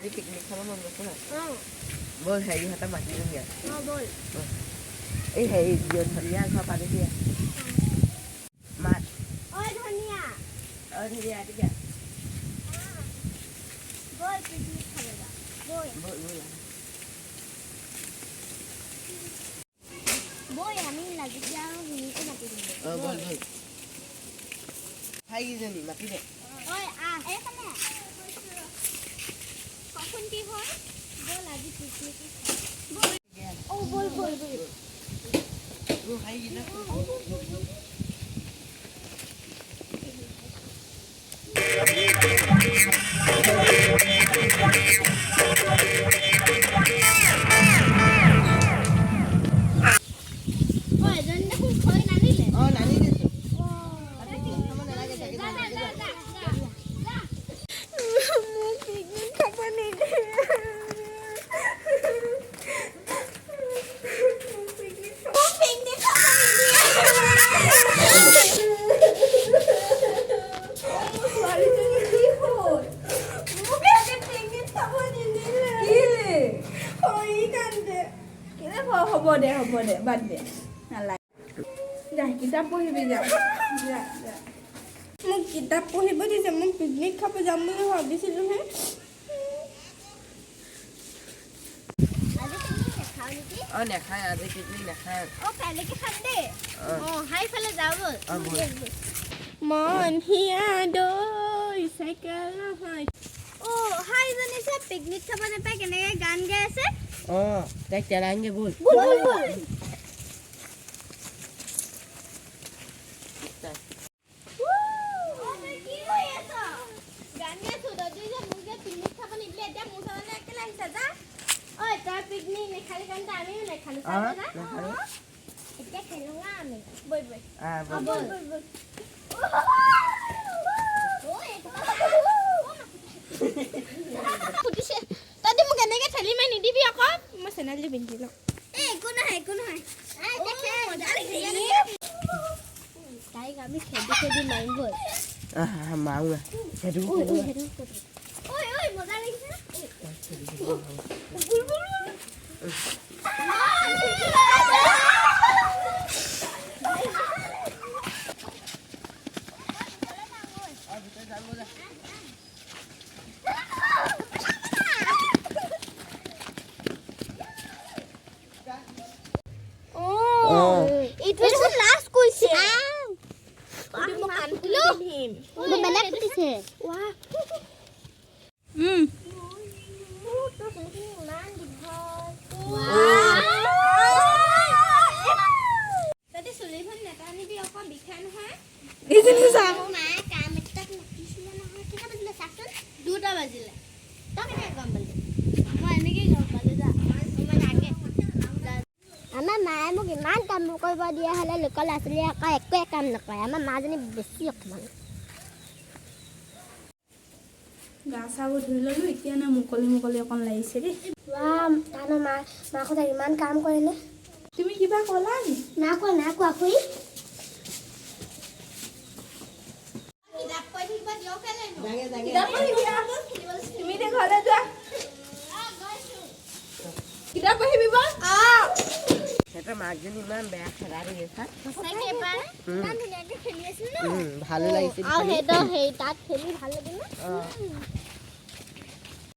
আজি পিকনিক খাব মন গৈছে নাই বল হেৰি হাতে মাতি দিয়া বল এই হেৰি ধনিয়া ঘৰ পানী দিয়া মাত ধনিয়া ধনিয়া দিয়া বল পিকনিক খাব যা বল বল বল বল আমি লাগিয়া ভিনিকে মাতি দিম বল বল ভাইজনী মাতি দে এই কানে কখন কি হয় বল আজি পিকনিক খাব বল বল বল ভাইজনী হ'ব দে বাদ দে নালাগে যা কিতাপ পঢ়িবি যা মোক কিতাপ পঢ়িব দিছে মোক পিকনিক খাব যাম বুলি ভাবিছিলোহে নেখায় আজি পিকনিক নেখায় কাইলৈকে খাম দে হাইফালে যাওঁ বল মন হিয়া দৈ চাইকেল নহয় হাইজনী চব পিকনিক খাব নাপায় কেনেকৈ গান গাই আছে তাইক তেৰাংগে বল পিকনিক নেখালি কাৰণে আমিও নেখালো এতিয়া খেলোঙা আমি বৈ বৈ সুধিছে তই মোক এনেকৈ ঠেলি মাৰি নিদিবি আকৌ মই চেনেলটো পিন্ধি লওঁ একো নহয় তাইক আমি খেদি মাৰিম বল মাৰো সেইটো মজা লাগিছে লাষ্ট কৈছে বেলেগ দিছে চুলিখন নেটানিবি আকৌ বিষাই নহয় দুটা বাজিলে তই কেনেকৈ গম পালি মই এনেকেই গম পালোঁ যা আমাৰ মায়ে মোক ইমান কাম কৰিব দিয়া হ'লে লোকৰ ল'ৰা ছোৱালীয়ে আকৌ একোৱে কাম নকৰে আমাৰ মাজনী বেছি অকণমান গা চাবোৰ ধুই ল'লোঁ এতিয়া না মুকলি অকণ লাগিছে দেই তাহাঁতৰ মাকহঁতে ইমান কাম কৰেনে তুমি কিবা ক'লা নি নাই কোৱা খুৰী তুমি এতিয়া ঘৰলৈ যোৱা কিতাপ পঢ়িবি বল সিহঁতৰ মাকজনী ইমান বেয়া খেলা দি আছে ইমান ধুনীয়াকৈ খেলি আছিল ন ভালো লাগিছিল আৰু তাত খেলি ভাল লাগিল ন